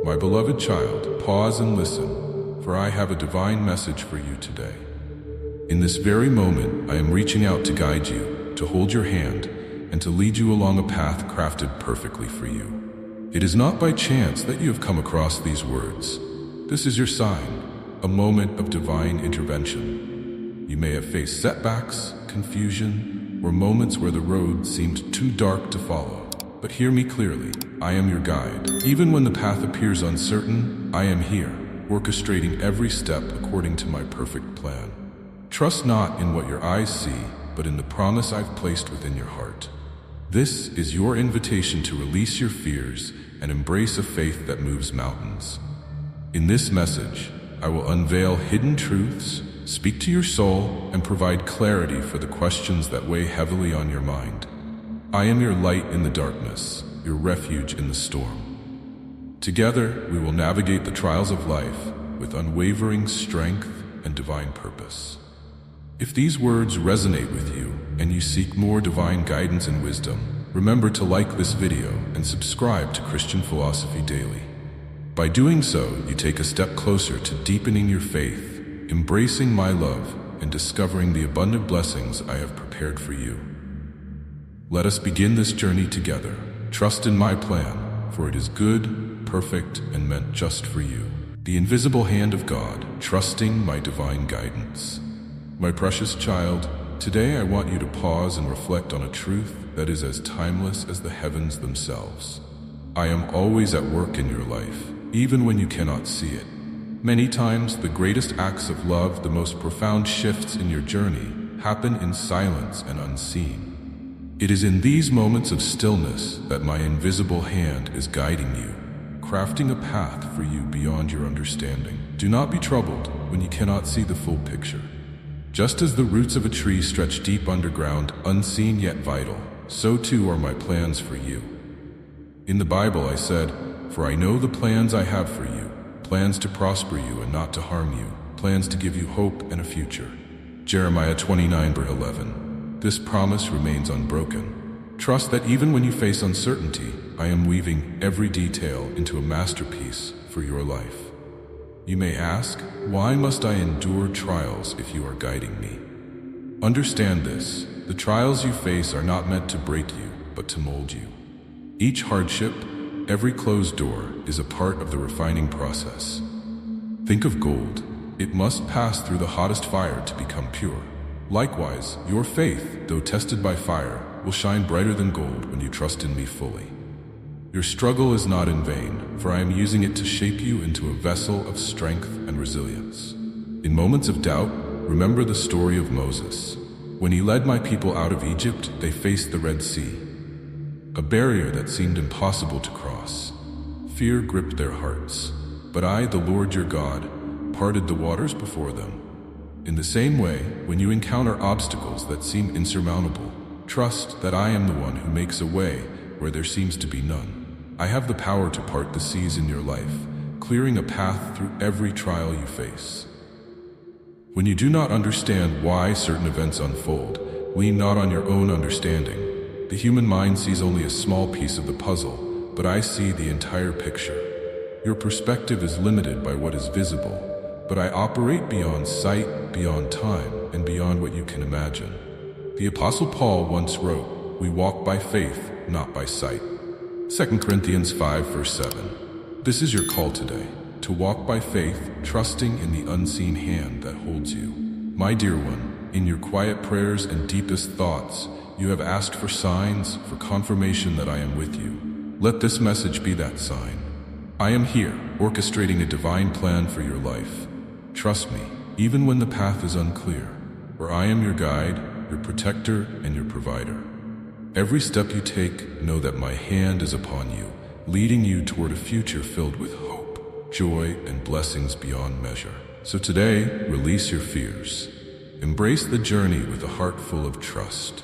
My beloved child, pause and listen, for I have a divine message for you today. In this very moment, I am reaching out to guide you, to hold your hand, and to lead you along a path crafted perfectly for you. It is not by chance that you have come across these words. This is your sign, a moment of divine intervention. You may have faced setbacks, confusion, or moments where the road seemed too dark to follow. But hear me clearly, I am your guide. Even when the path appears uncertain, I am here, orchestrating every step according to my perfect plan. Trust not in what your eyes see, but in the promise I've placed within your heart. This is your invitation to release your fears and embrace a faith that moves mountains. In this message, I will unveil hidden truths, speak to your soul, and provide clarity for the questions that weigh heavily on your mind. I am your light in the darkness, your refuge in the storm. Together, we will navigate the trials of life with unwavering strength and divine purpose. If these words resonate with you and you seek more divine guidance and wisdom, remember to like this video and subscribe to Christian Philosophy Daily. By doing so, you take a step closer to deepening your faith, embracing my love, and discovering the abundant blessings I have prepared for you. Let us begin this journey together. Trust in my plan, for it is good, perfect, and meant just for you. The invisible hand of God, trusting my divine guidance. My precious child, today I want you to pause and reflect on a truth that is as timeless as the heavens themselves. I am always at work in your life, even when you cannot see it. Many times, the greatest acts of love, the most profound shifts in your journey, happen in silence and unseen. It is in these moments of stillness that my invisible hand is guiding you, crafting a path for you beyond your understanding. Do not be troubled when you cannot see the full picture. Just as the roots of a tree stretch deep underground, unseen yet vital, so too are my plans for you. In the Bible I said, "For I know the plans I have for you, plans to prosper you and not to harm you, plans to give you hope and a future." Jeremiah 29:11. This promise remains unbroken. Trust that even when you face uncertainty, I am weaving every detail into a masterpiece for your life. You may ask, why must I endure trials if you are guiding me? Understand this, the trials you face are not meant to break you, but to mold you. Each hardship, every closed door, is a part of the refining process. Think of gold. It must pass through the hottest fire to become pure. Likewise, your faith, though tested by fire, will shine brighter than gold when you trust in me fully. Your struggle is not in vain, for I am using it to shape you into a vessel of strength and resilience. In moments of doubt, remember the story of Moses. When he led my people out of Egypt, they faced the Red Sea, a barrier that seemed impossible to cross. Fear gripped their hearts, but I, the Lord your God, parted the waters before them. In the same way, when you encounter obstacles that seem insurmountable, trust that I am the one who makes a way where there seems to be none. I have the power to part the seas in your life, clearing a path through every trial you face. When you do not understand why certain events unfold, lean not on your own understanding. The human mind sees only a small piece of the puzzle, but I see the entire picture. Your perspective is limited by what is visible, but I operate beyond sight, beyond time, and beyond what you can imagine. The Apostle Paul once wrote, "We walk by faith, not by sight." 2 Corinthians 5 verse 7. This is your call today, to walk by faith, trusting in the unseen hand that holds you. My dear one, in your quiet prayers and deepest thoughts, you have asked for signs, for confirmation that I am with you. Let this message be that sign. I am here, orchestrating a divine plan for your life. Trust me, even when the path is unclear, for I am your guide, your protector, and your provider. Every step you take, know that my hand is upon you, leading you toward a future filled with hope, joy, and blessings beyond measure. So today, release your fears. Embrace the journey with a heart full of trust.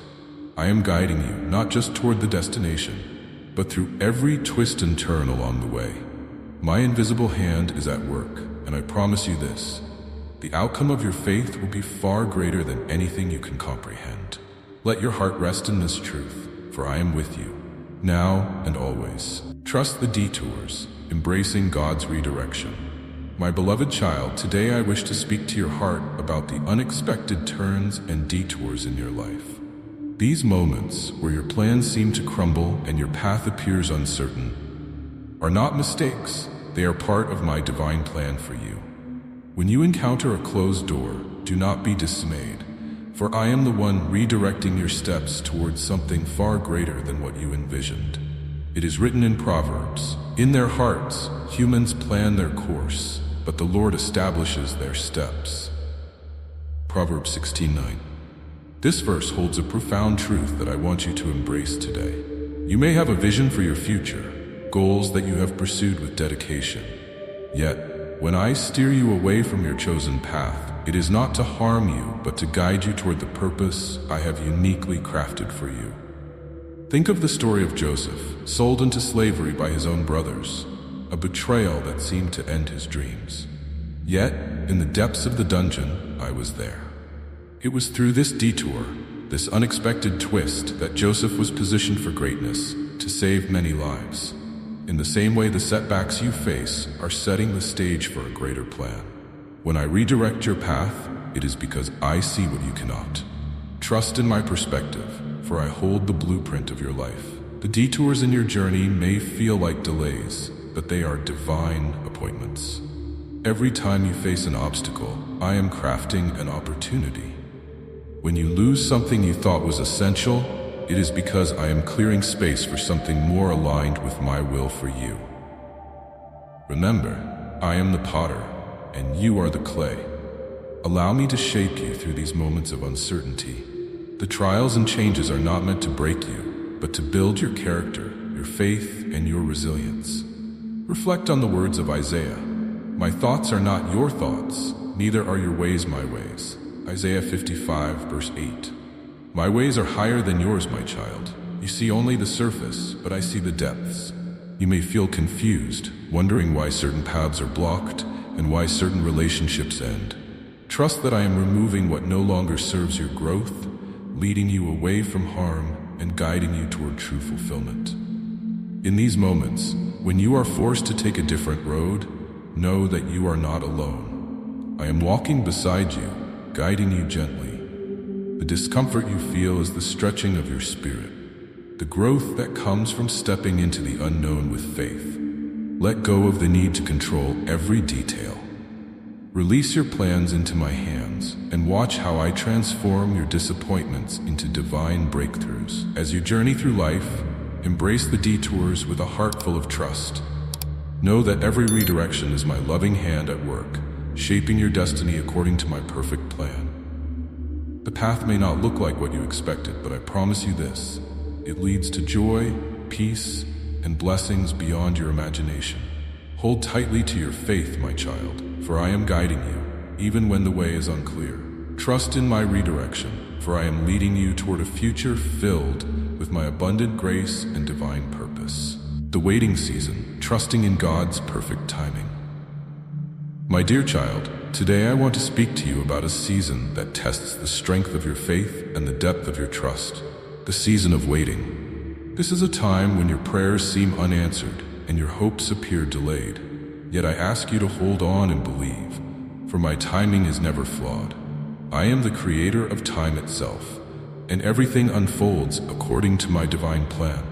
I am guiding you not just toward the destination, but through every twist and turn along the way. My invisible hand is at work, and I promise you this: the outcome of your faith will be far greater than anything you can comprehend. Let your heart rest in this truth, for I am with you, now and always. Trust the detours, embracing God's redirection. My beloved child, today I wish to speak to your heart about the unexpected turns and detours in your life. These moments where your plans seem to crumble and your path appears uncertain are not mistakes. They are part of my divine plan for you. When you encounter a closed door, do not be dismayed, for I am the one redirecting your steps towards something far greater than what you envisioned. It is written in Proverbs, "In their hearts, humans plan their course, but the Lord establishes their steps." Proverbs 16:9. This verse holds a profound truth that I want you to embrace today. You may have a vision for your future, goals that you have pursued with dedication. Yet, when I steer you away from your chosen path, it is not to harm you, but to guide you toward the purpose I have uniquely crafted for you. Think of the story of Joseph, sold into slavery by his own brothers, a betrayal that seemed to end his dreams. Yet, in the depths of the dungeon, I was there. It was through this detour, this unexpected twist, that Joseph was positioned for greatness, to save many lives. In the same way, the setbacks you face are setting the stage for a greater plan. When I redirect your path, it is because I see what you cannot. Trust in my perspective, for I hold the blueprint of your life. The detours in your journey may feel like delays, but they are divine appointments. Every time you face an obstacle, I am crafting an opportunity. When you lose something you thought was essential, it is because I am clearing space for something more aligned with my will for you. Remember, I am the potter, and you are the clay. Allow me to shape you through these moments of uncertainty. The trials and changes are not meant to break you, but to build your character, your faith, and your resilience. Reflect on the words of Isaiah. My thoughts are not your thoughts, neither are your ways my ways. Isaiah 55, verse 8. My ways are higher than yours, my child. You see only the surface, but I see the depths. You may feel confused, wondering why certain paths are blocked and why certain relationships end. Trust that I am removing what no longer serves your growth, leading you away from harm and guiding you toward true fulfillment. In these moments, when you are forced to take a different road, know that you are not alone. I am walking beside you, guiding you gently. The discomfort you feel is the stretching of your spirit, the growth that comes from stepping into the unknown with faith. Let go of the need to control every detail. Release your plans into my hands and watch how I transform your disappointments into divine breakthroughs. As you journey through life, embrace the detours with a heart full of trust. Know that every redirection is my loving hand at work, shaping your destiny according to my perfect plan. The path may not look like what you expected, but I promise you this: it leads to joy, peace, and blessings beyond your imagination. Hold tightly to your faith, my child, for I am guiding you, even when the way is unclear. Trust in my redirection, for I am leading you toward a future filled with my abundant grace and divine purpose. The waiting season, trusting in God's perfect timing. My dear child, today I want to speak to you about a season that tests the strength of your faith and the depth of your trust. The season of waiting. This is a time when your prayers seem unanswered and your hopes appear delayed. Yet I ask you to hold on and believe, for my timing is never flawed. I am the creator of time itself, and everything unfolds according to my divine plan.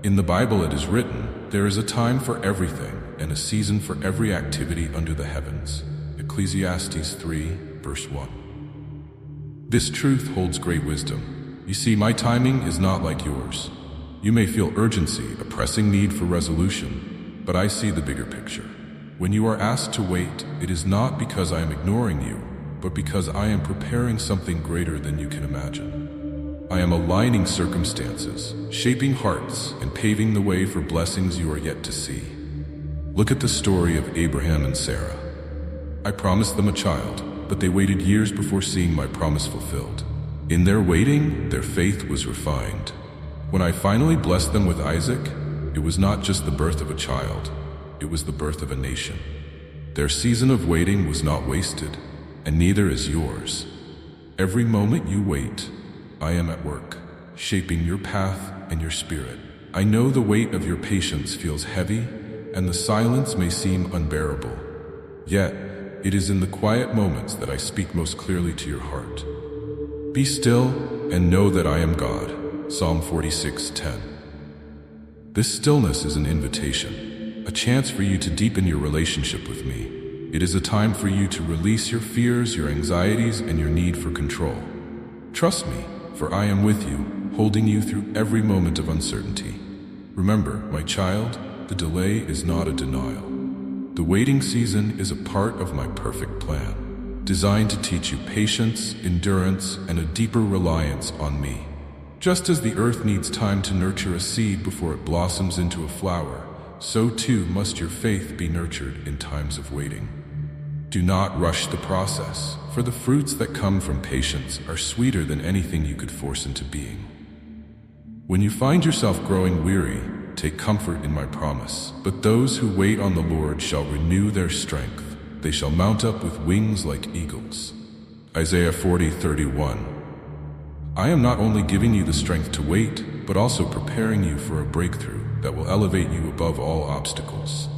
In the Bible it is written, there is a time for everything and a season for every activity under the heavens. Ecclesiastes 3, verse 1. This truth holds great wisdom. You see, my timing is not like yours. You may feel urgency, a pressing need for resolution, but I see the bigger picture. When you are asked to wait, it is not because I am ignoring you, but because I am preparing something greater than you can imagine. I am aligning circumstances, shaping hearts, and paving the way for blessings you are yet to see. Look at the story of Abraham and Sarah. I promised them a child, but they waited years before seeing my promise fulfilled. In their waiting, their faith was refined. When I finally blessed them with Isaac, it was not just the birth of a child, it was the birth of a nation. Their season of waiting was not wasted, and neither is yours. Every moment you wait, I am at work, shaping your path and your spirit. I know the weight of your patience feels heavy, and the silence may seem unbearable. Yet, it is in the quiet moments that I speak most clearly to your heart. Be still and know that I am God. Psalm 46:10. This stillness is an invitation, a chance for you to deepen your relationship with me. It is a time for you to release your fears, your anxieties, and your need for control. Trust me, for I am with you, holding you through every moment of uncertainty. Remember, my child, the delay is not a denial. The waiting season is a part of my perfect plan, designed to teach you patience, endurance, and a deeper reliance on me. Just as the earth needs time to nurture a seed before it blossoms into a flower, so too must your faith be nurtured in times of waiting. Do not rush the process, for the fruits that come from patience are sweeter than anything you could force into being. When you find yourself growing weary, take comfort in my promise. But those who wait on the Lord shall renew their strength. They shall mount up with wings like eagles. Isaiah 40:31. I am not only giving you the strength to wait, but also preparing you for a breakthrough that will elevate you above all obstacles.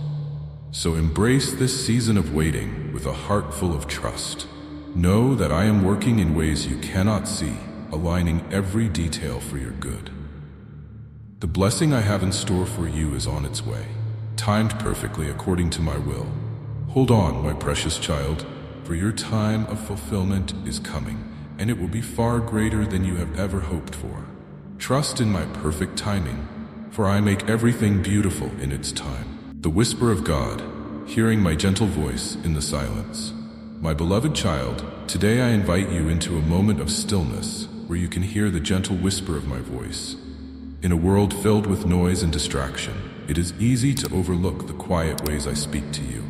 So embrace this season of waiting with a heart full of trust. Know that I am working in ways you cannot see, aligning every detail for your good. The blessing I have in store for you is on its way, timed perfectly according to my will. Hold on, my precious child, for your time of fulfillment is coming, and it will be far greater than you have ever hoped for. Trust in my perfect timing, for I make everything beautiful in its time. The whisper of God, hearing my gentle voice in the silence. My beloved child, today I invite you into a moment of stillness where you can hear the gentle whisper of my voice. In a world filled with noise and distraction, it is easy to overlook the quiet ways I speak to you.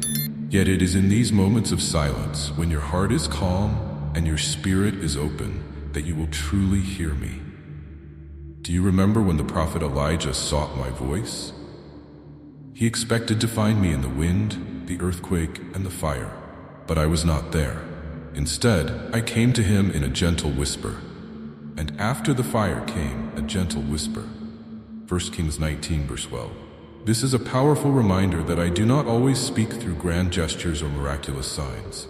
Yet it is in these moments of silence, when your heart is calm and your spirit is open, that you will truly hear me. Do you remember when the prophet Elijah sought my voice? He expected to find me in the wind, the earthquake, and the fire, but I was not there. Instead, I came to him in a gentle whisper. And after the fire came a gentle whisper. 1 Kings 19 verse 12. This is a powerful reminder that I do not always speak through grand gestures or miraculous signs.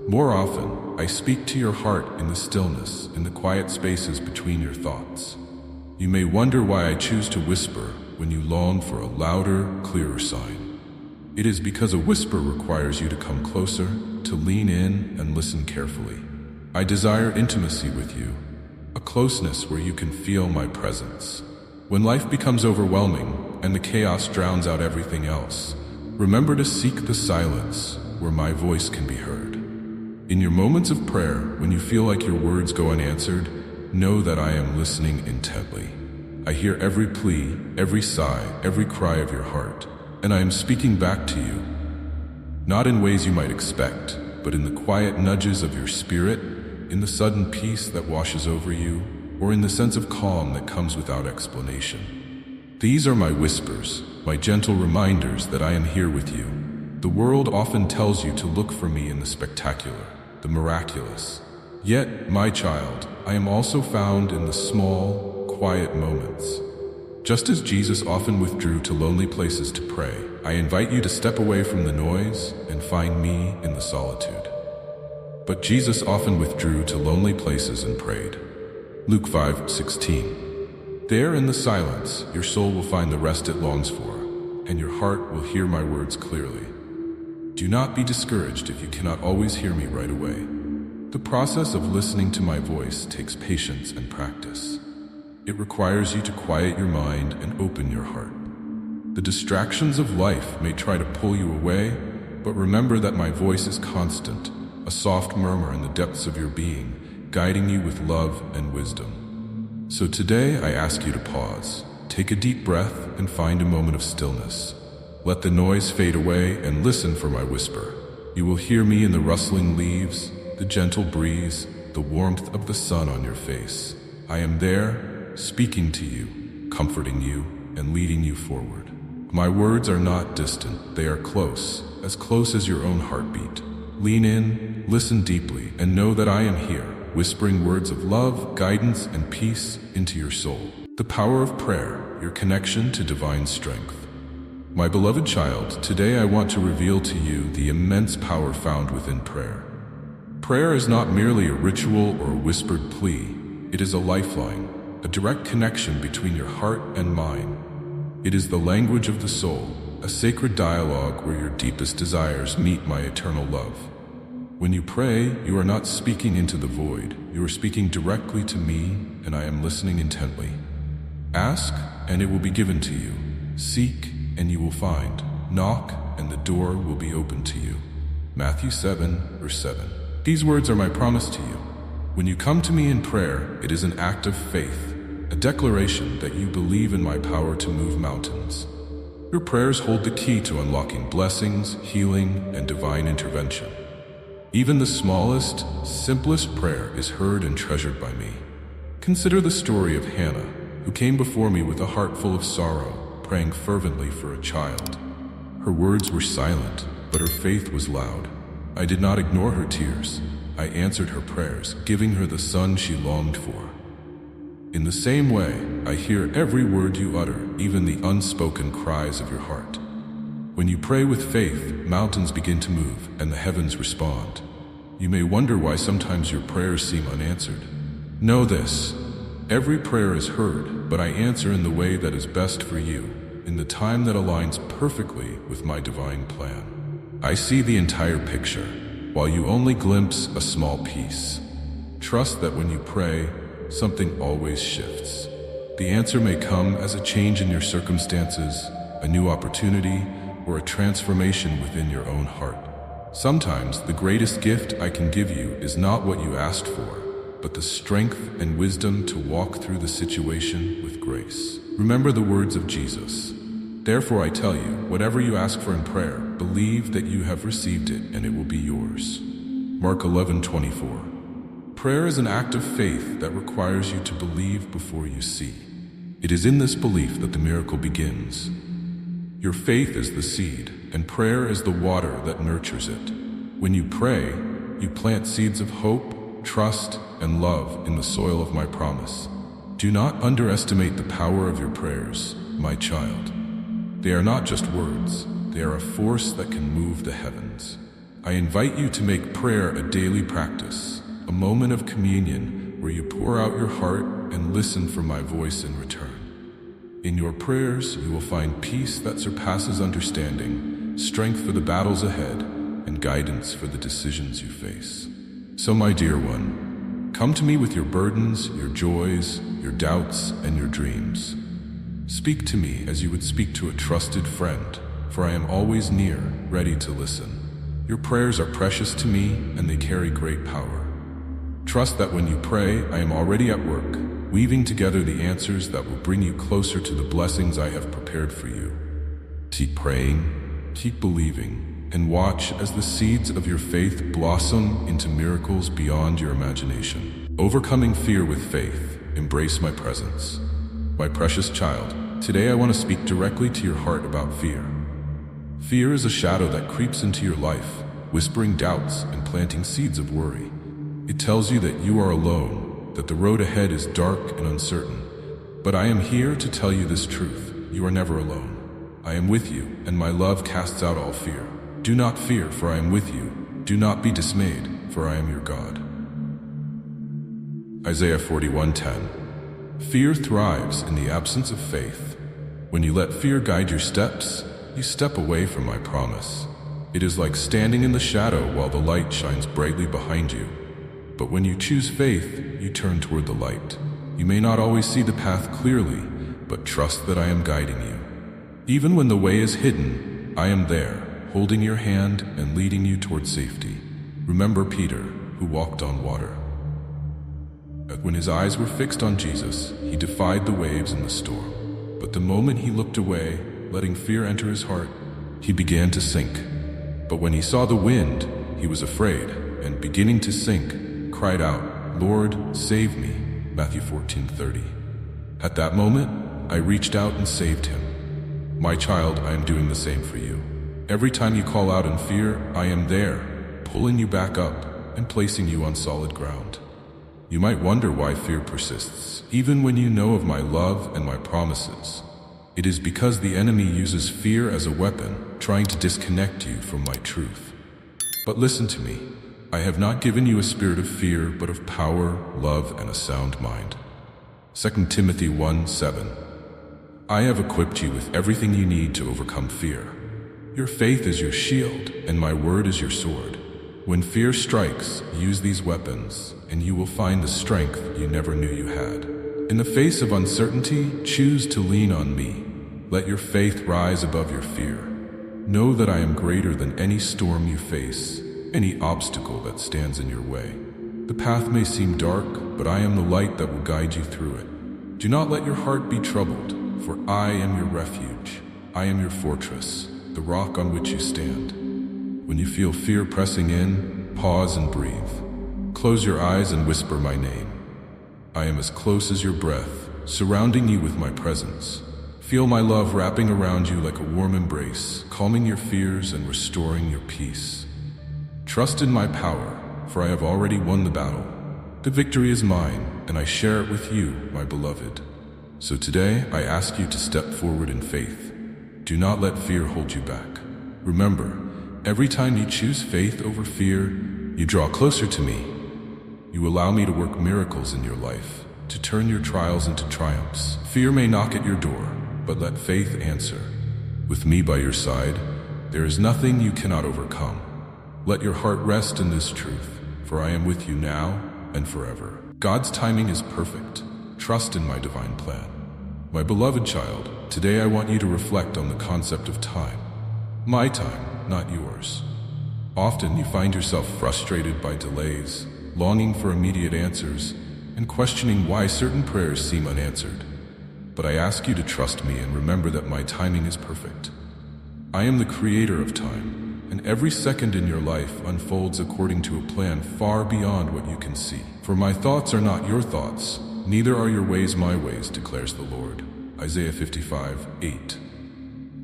More often, I speak to your heart in the stillness, in the quiet spaces between your thoughts. You may wonder why I choose to whisper when you long for a louder, clearer sign. It is because a whisper requires you to come closer, to lean in and listen carefully. I desire intimacy with you, a closeness where you can feel my presence. When life becomes overwhelming and the chaos drowns out everything else, remember to seek the silence where my voice can be heard. In your moments of prayer, when you feel like your words go unanswered, know that I am listening intently. I hear every plea, every sigh, every cry of your heart, and I am speaking back to you, not in ways you might expect, but in the quiet nudges of your spirit, in the sudden peace that washes over you, or in the sense of calm that comes without explanation. These are my whispers, my gentle reminders that I am here with you. The world often tells you to look for me in the spectacular, the miraculous. Yet, my child, I am also found in the small, quiet moments. Just as Jesus often withdrew to lonely places to pray, I invite you to step away from the noise and find me in the solitude. But Jesus often withdrew to lonely places and prayed. Luke 5:16. There in the silence, your soul will find the rest it longs for, and your heart will hear my words clearly. Do not be discouraged if you cannot always hear me right away. The process of listening to my voice takes patience and practice. It requires you to quiet your mind and open your heart. The distractions of life may try to pull you away, but remember that my voice is constant, a soft murmur in the depths of your being, guiding you with love and wisdom. So today I ask you to pause, take a deep breath, and find a moment of stillness. Let the noise fade away and listen for my whisper. You will hear me in the rustling leaves, the gentle breeze, the warmth of the sun on your face. I am there, speaking to you, comforting you, and leading you forward. My words are not distant, they are close as your own heartbeat. Lean in, listen deeply, and know that I am here, whispering words of love, guidance, and peace into your soul. The power of prayer, your connection to divine strength. My beloved child, today I want to reveal to you the immense power found within prayer. Prayer is not merely a ritual or a whispered plea. It is a lifeline, a direct connection between your heart and mind. It is the language of the soul, a sacred dialogue where your deepest desires meet my eternal love. When you pray, you are not speaking into the void. You are speaking directly to me, and I am listening intently. Ask, and it will be given to you. Seek, and you will find. Knock, and the door will be opened to you. Matthew 7, verse 7. These words are my promise to you. When you come to me in prayer, it is an act of faith, a declaration that you believe in my power to move mountains. Your prayers hold the key to unlocking blessings, healing, and divine intervention. Even the smallest, simplest prayer is heard and treasured by me. Consider the story of Hannah, who came before me with a heart full of sorrow, praying fervently for a child. Her words were silent, but her faith was loud. I did not ignore her tears. I answered her prayers, giving her the son she longed for. In the same way, I hear every word you utter, even the unspoken cries of your heart. When you pray with faith, mountains begin to move and the heavens respond. You may wonder why sometimes your prayers seem unanswered. Know this: every prayer is heard, but I answer in the way that is best for you, in the time that aligns perfectly with my divine plan. I see the entire picture, while you only glimpse a small piece. Trust that when you pray, something always shifts. The answer may come as a change in your circumstances, a new opportunity, or a transformation within your own heart. Sometimes the greatest gift I can give you is not what you asked for, but the strength and wisdom to walk through the situation with grace. Remember the words of Jesus. Therefore I tell you, whatever you ask for in prayer, believe that you have received it and it will be yours. Mark 11:24. Prayer is an act of faith that requires you to believe before you see. It is in this belief that the miracle begins. Your faith is the seed, and prayer is the water that nurtures it. When you pray, you plant seeds of hope, trust, and love in the soil of my promise. Do not underestimate the power of your prayers, my child. They are not just words, they are a force that can move the heavens. I invite you to make prayer a daily practice, a moment of communion where you pour out your heart and listen for my voice in return. In your prayers, you will find peace that surpasses understanding, strength for the battles ahead, and guidance for the decisions you face. So, my dear one, come to me with your burdens, your joys, your doubts, and your dreams. Speak to me as you would speak to a trusted friend, for I am always near, ready to listen. Your prayers are precious to me, and they carry great power. Trust that when you pray, I am already at work, weaving together the answers that will bring you closer to the blessings I have prepared for you. Keep praying, keep believing, and watch as the seeds of your faith blossom into miracles beyond your imagination. Overcoming fear with faith, embrace my presence. My precious child, today I want to speak directly to your heart about fear. Fear is a shadow that creeps into your life, whispering doubts and planting seeds of worry. It tells you that you are alone, that the road ahead is dark and uncertain. But I am here to tell you this truth: you are never alone. I am with you, and my love casts out all fear. Do not fear, for I am with you. Do not be dismayed, for I am your God. Isaiah 41:10. Fear thrives in the absence of faith. When you let fear guide your steps, you step away from my promise. It is like standing in the shadow while the light shines brightly behind you. But when you choose faith, you turn toward the light. You may not always see the path clearly, but trust that I am guiding you. Even when the way is hidden, I am there, holding your hand and leading you toward safety. Remember Peter, who walked on water. When his eyes were fixed on Jesus, he defied the waves and the storm. But the moment he looked away, letting fear enter his heart, he began to sink. But when he saw the wind, he was afraid, and beginning to sink, cried out, "Lord, save me." Matthew 14:30. At that moment, I reached out and saved him. My child, I am doing the same for you. Every time you call out in fear, I am there, pulling you back up and placing you on solid ground. You might wonder why fear persists, even when you know of my love and my promises. It is because the enemy uses fear as a weapon, trying to disconnect you from my truth. But listen to me. I have not given you a spirit of fear, but of power, love, and a sound mind. 2 Timothy 1:7. I have equipped you with everything you need to overcome fear. Your faith is your shield, and my word is your sword. When fear strikes, use these weapons, and you will find the strength you never knew you had. In the face of uncertainty, choose to lean on me. Let your faith rise above your fear. Know that I am greater than any storm you face, any obstacle that stands in your way. The path may seem dark, but I am the light that will guide you through it. Do not let your heart be troubled, for I am your refuge. I am your fortress, the rock on which you stand. When you feel fear pressing in, pause and breathe. Close your eyes and whisper my name. I am as close as your breath, surrounding you with my presence. Feel my love wrapping around you like a warm embrace, calming your fears and restoring your peace. Trust in my power, for I have already won the battle. The victory is mine, and I share it with you, my beloved. So today, I ask you to step forward in faith. Do not let fear hold you back. Remember, every time you choose faith over fear, you draw closer to me. You allow me to work miracles in your life, to turn your trials into triumphs. Fear may knock at your door, but let faith answer. With me by your side, there is nothing you cannot overcome. Let your heart rest in this truth, for I am with you now and forever. God's timing is perfect. Trust in my divine plan. My beloved child, today I want you to reflect on the concept of time. My time, not yours. Often you find yourself frustrated by delays, longing for immediate answers, and questioning why certain prayers seem unanswered. But I ask you to trust me and remember that my timing is perfect. I am the creator of time, and every second in your life unfolds according to a plan far beyond what you can see. For my thoughts are not your thoughts, neither are your ways my ways, declares the Lord. Isaiah 55:8.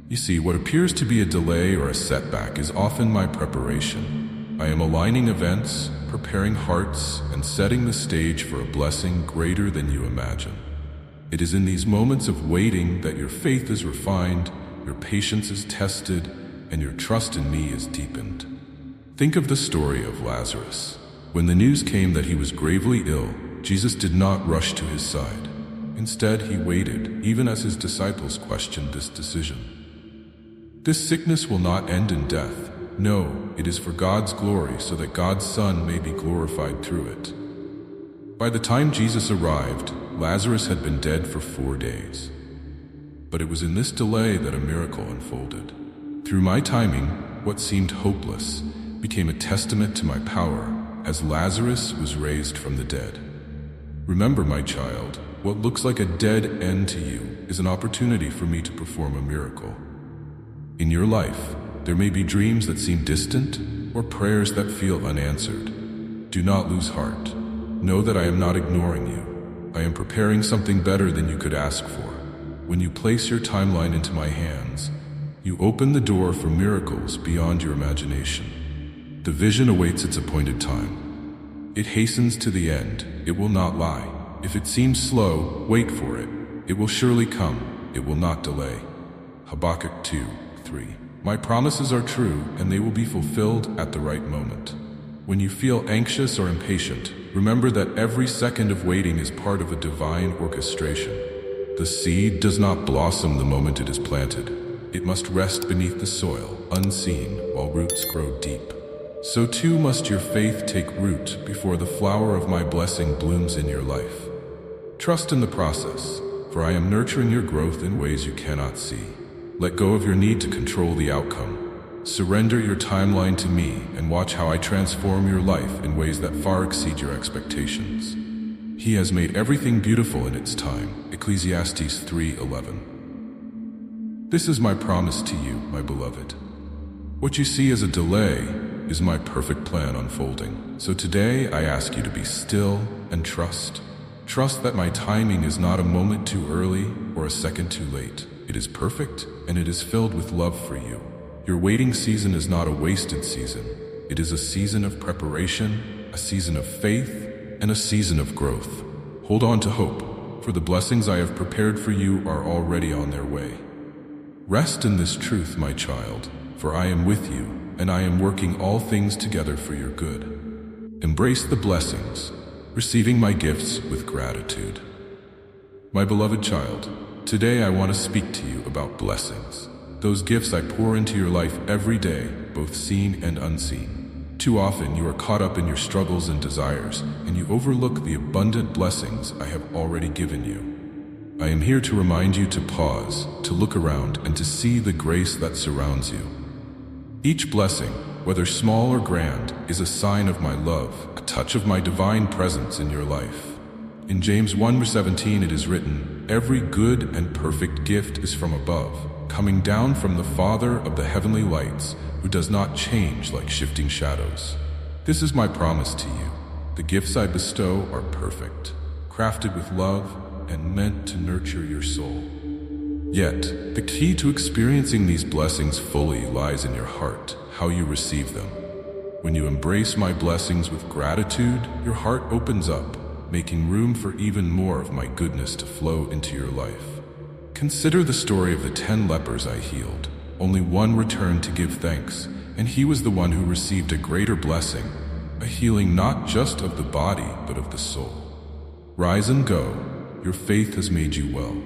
You see, what appears to be a delay or a setback is often my preparation. I am aligning events, preparing hearts, and setting the stage for a blessing greater than you imagine. It is in these moments of waiting that your faith is refined, your patience is tested, and your trust in me is deepened. Think of the story of Lazarus. When the news came that he was gravely ill, Jesus did not rush to his side. Instead, he waited, even as his disciples questioned this decision. This sickness will not end in death. No, it is for God's glory, so that God's Son may be glorified through it. By the time Jesus arrived, Lazarus had been dead for 4 days. But it was in this delay that a miracle unfolded. Through my timing, what seemed hopeless became a testament to my power, as Lazarus was raised from the dead. Remember, my child, what looks like a dead end to you is an opportunity for me to perform a miracle. In your life, there may be dreams that seem distant or prayers that feel unanswered. Do not lose heart. Know that I am not ignoring you. I am preparing something better than you could ask for. When you place your timeline into my hands, you open the door for miracles beyond your imagination. The vision awaits its appointed time. It hastens to the end. It will not lie. If it seems slow, wait for it. It will surely come. It will not delay. Habakkuk 2:3. My promises are true, and they will be fulfilled at the right moment. When you feel anxious or impatient, remember that every second of waiting is part of a divine orchestration. The seed does not blossom the moment it is planted. It must rest beneath the soil, unseen, while roots grow deep. So too must your faith take root before the flower of my blessing blooms in your life. Trust in the process, for I am nurturing your growth in ways you cannot see. Let go of your need to control the outcome. Surrender your timeline to me and watch how I transform your life in ways that far exceed your expectations. He has made everything beautiful in its time. Ecclesiastes 3:11. This is my promise to you, my beloved. What you see as a delay is my perfect plan unfolding. So today I ask you to be still and trust. Trust that my timing is not a moment too early or a second too late. It is perfect, and it is filled with love for you. Your waiting season is not a wasted season. It is a season of preparation, a season of faith, and a season of growth. Hold on to hope, for the blessings I have prepared for you are already on their way. Rest in this truth, my child, for I am with you, and I am working all things together for your good. Embrace the blessings, receiving my gifts with gratitude. My beloved child, today I want to speak to you about blessings, those gifts I pour into your life every day, both seen and unseen. Too often you are caught up in your struggles and desires, and you overlook the abundant blessings I have already given you. I am here to remind you to pause, to look around, and to see the grace that surrounds you. Each blessing, whether small or grand, is a sign of my love, a touch of my divine presence in your life. In James 1:17 it is written, "Every good and perfect gift is from above, coming down from the Father of the heavenly lights, who does not change like shifting shadows." This is my promise to you. The gifts I bestow are perfect, crafted with love, and meant to nurture your soul. Yet, the key to experiencing these blessings fully lies in your heart, how you receive them. When you embrace my blessings with gratitude, your heart opens up, making room for even more of my goodness to flow into your life. Consider the story of the 10 lepers I healed. Only one returned to give thanks, and he was the one who received a greater blessing, a healing not just of the body, but of the soul. Rise and go. Your faith has made you well.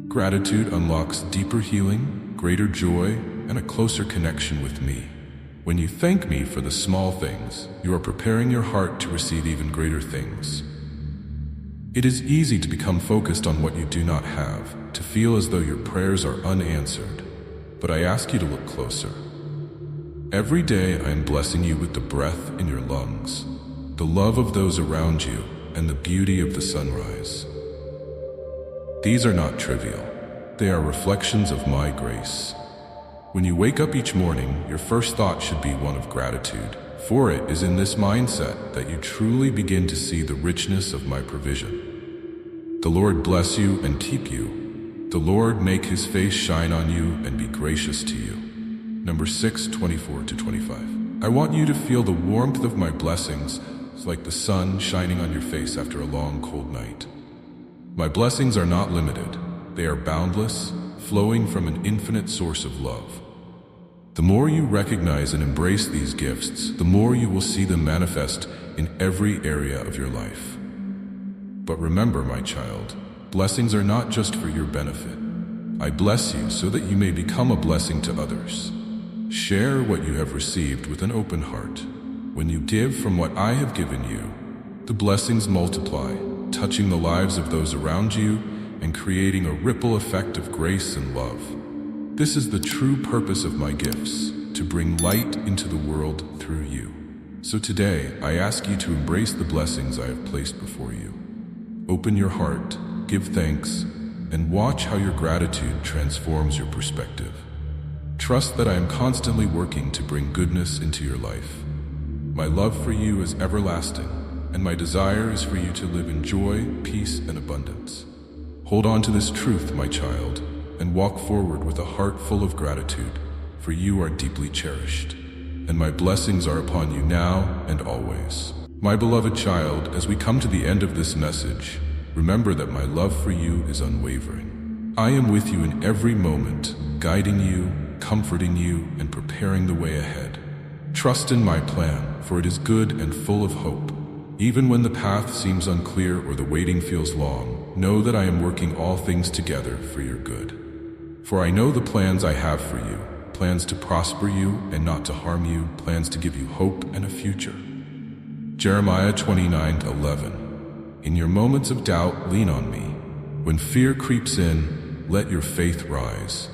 Gratitude unlocks deeper healing, greater joy, and a closer connection with me. When you thank me for the small things, you are preparing your heart to receive even greater things. It is easy to become focused on what you do not have, to feel as though your prayers are unanswered. But I ask you to look closer. Every day I am blessing you with the breath in your lungs, the love of those around you, and the beauty of the sunrise. These are not trivial. They are reflections of my grace. When you wake up each morning, your first thought should be one of gratitude, for it is in this mindset that you truly begin to see the richness of my provision. The Lord bless you and keep you. The Lord make his face shine on you and be gracious to you. Numbers 6:24-25. I want you to feel the warmth of my blessings. It's like the sun shining on your face after a long, cold night. My blessings are not limited. They are boundless, flowing from an infinite source of love. The more you recognize and embrace these gifts, the more you will see them manifest in every area of your life. But remember, my child, blessings are not just for your benefit. I bless you so that you may become a blessing to others. Share what you have received with an open heart. When you give from what I have given you, the blessings multiply, touching the lives of those around you and creating a ripple effect of grace and love. This is the true purpose of my gifts, to bring light into the world through you. So today, I ask you to embrace the blessings I have placed before you. Open your heart, give thanks, and watch how your gratitude transforms your perspective. Trust that I am constantly working to bring goodness into your life. My love for you is everlasting, and my desire is for you to live in joy, peace, and abundance. Hold on to this truth, my child, and walk forward with a heart full of gratitude, for you are deeply cherished, and my blessings are upon you now and always. My beloved child, as we come to the end of this message, remember that my love for you is unwavering. I am with you in every moment, guiding you, comforting you, and preparing the way ahead. Trust in my plan, for it is good and full of hope. Even when the path seems unclear or the waiting feels long, know that I am working all things together for your good. For I know the plans I have for you, plans to prosper you and not to harm you, plans to give you hope and a future. Jeremiah 29:11. In your moments of doubt, lean on me. When fear creeps in, let your faith rise.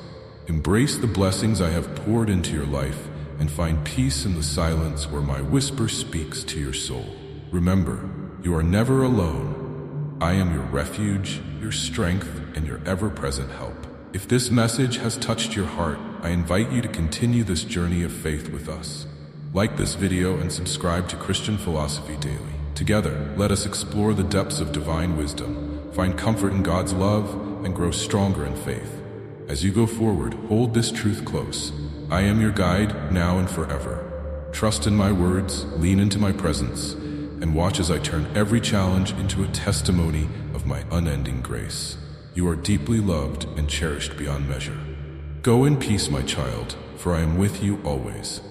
Embrace the blessings I have poured into your life and find peace in the silence where my whisper speaks to your soul. Remember, you are never alone. I am your refuge, your strength, and your ever-present help. If this message has touched your heart, I invite you to continue this journey of faith with us. Like this video and subscribe to Christian Philosophy Daily. Together, let us explore the depths of divine wisdom, find comfort in God's love, and grow stronger in faith. As you go forward, hold this truth close. I am your guide, now and forever. Trust in my words, lean into my presence, and watch as I turn every challenge into a testimony of my unending grace. You are deeply loved and cherished beyond measure. Go in peace, my child, for I am with you always.